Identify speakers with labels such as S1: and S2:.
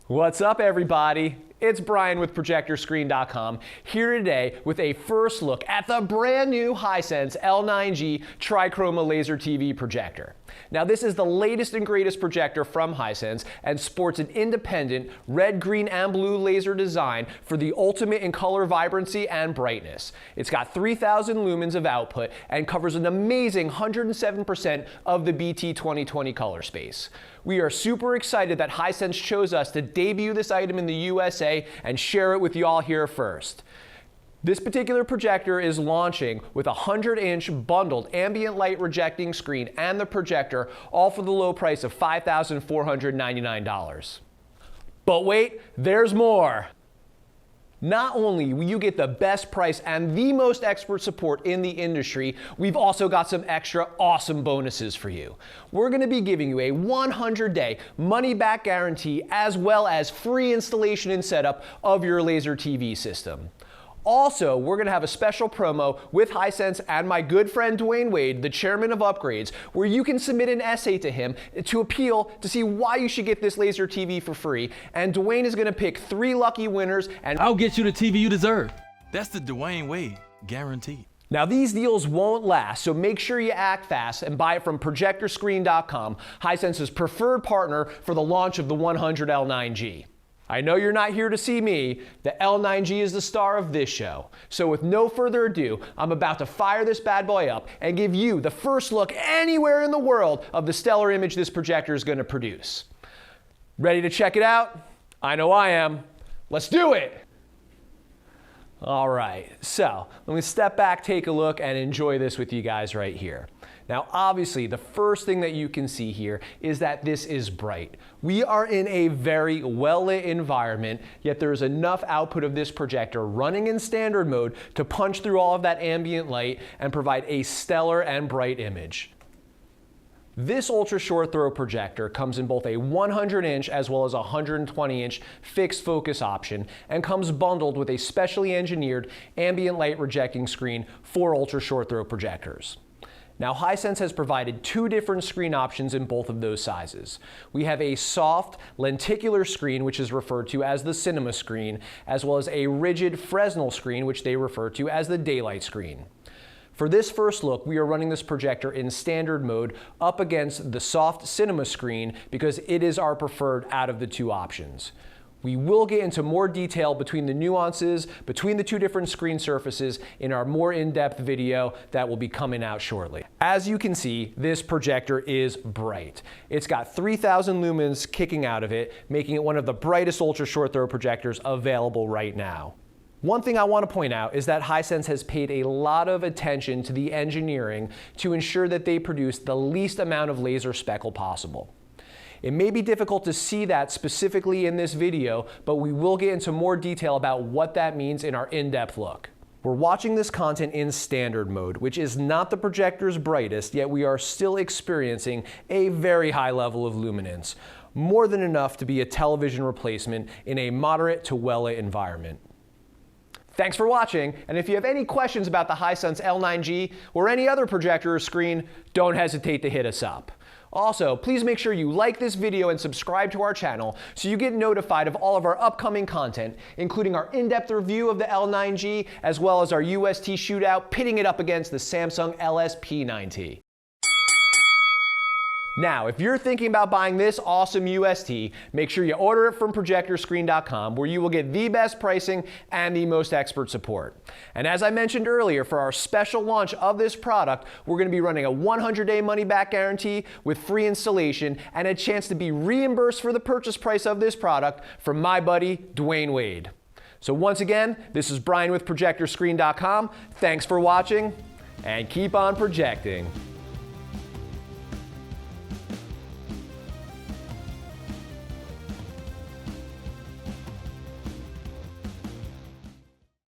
S1: What's up, everybody? It's Brian with ProjectorScreen.com, here today with a first look at the brand new Hisense L9G Trichroma laser TV projector. Now, this is the latest and greatest projector from Hisense and sports an independent red, green, and blue laser design for the ultimate in color vibrancy and brightness. It's got 3,000 lumens of output and covers an amazing 107% of the BT 2020 color space. We are super excited that Hisense chose us to debut this item in the USA and share it with y'all here first. This particular projector is launching with a 100-inch bundled ambient light rejecting screen and the projector, all for the low price of $5,499. But wait, there's more. Not only will you get the best price and the most expert support in the industry, we've also got some extra awesome bonuses for you. We're going to be giving you a 100-day money-back guarantee as well as free installation and setup of your laser TV system. Also, we're going to have a special promo with Hisense and my good friend DWAYNE Wade, the chairman of Upgrades, where you can submit an essay to him to appeal to see why you should get this laser TV for free. And DWAYNE is going to pick 3 lucky winners, and
S2: I'll get you the TV you deserve. That's the DWAYNE Wade guarantee.
S1: Now, these deals won't last, so make sure you act fast and buy it from ProjectorScreen.com, Hisense's preferred partner for the launch of the 100 L9G. I know you're not here to see me. The L9G is the star of this show. So with no further ado, I'm about to fire this bad boy up and give you the first look anywhere in the world of the stellar image this projector is going to produce. Ready to check it out? I know I am. Let's do it! All right, so let me step back, take a look, and enjoy this with you guys right here. Now, obviously, the first thing that you can see here is that this is bright. We are in a very well-lit environment, yet there is enough output of this projector running in standard mode to punch through all of that ambient light and provide a stellar and bright image. This ultra short throw projector comes in both a 100-inch as well as a 120-inch fixed focus option and comes bundled with a specially engineered ambient light rejecting screen for ultra short throw projectors. Now, Hisense has provided 2 different screen options in both of those sizes. We have a soft lenticular screen, which is referred to as the cinema screen, as well as a rigid Fresnel screen, which they refer to as the daylight screen. For this first look, we are running this projector in standard mode up against the soft cinema screen because it is our preferred out of the 2 options. We will get into more detail between the nuances between the 2 different screen surfaces in our more in-depth video that will be coming out shortly. As you can see, this projector is bright. It's got 3,000 lumens kicking out of it, making it one of the brightest ultra short throw projectors available right now. One thing I want to point out is that Hisense has paid a lot of attention to the engineering to ensure that they produce the least amount of laser speckle possible. It may be difficult to see that specifically in this video, but we will get into more detail about what that means in our in-depth look. We're watching this content in standard mode, which is not the projector's brightest, yet we are still experiencing a very high level of luminance, more than enough to be a television replacement in a moderate to well-lit environment. Thanks for watching, and if you have any questions about the Hisense L9G or any other projector or screen, don't hesitate to hit us up. Also, please make sure you like this video and subscribe to our channel so you get notified of all of our upcoming content, including our in-depth review of the L9G, as well as our UST shootout pitting it up against the Samsung LSP9T. Now, if you're thinking about buying this awesome UST, make sure you order it from ProjectorScreen.com, where you will get the best pricing and the most expert support. And as I mentioned earlier, for our special launch of this product, we're going to be running a 100-day money-back guarantee with free installation and a chance to be reimbursed for the purchase price of this product from my buddy, DWAYNE Wade. So once again, this is Brian with ProjectorScreen.com. Thanks for watching, and keep on projecting.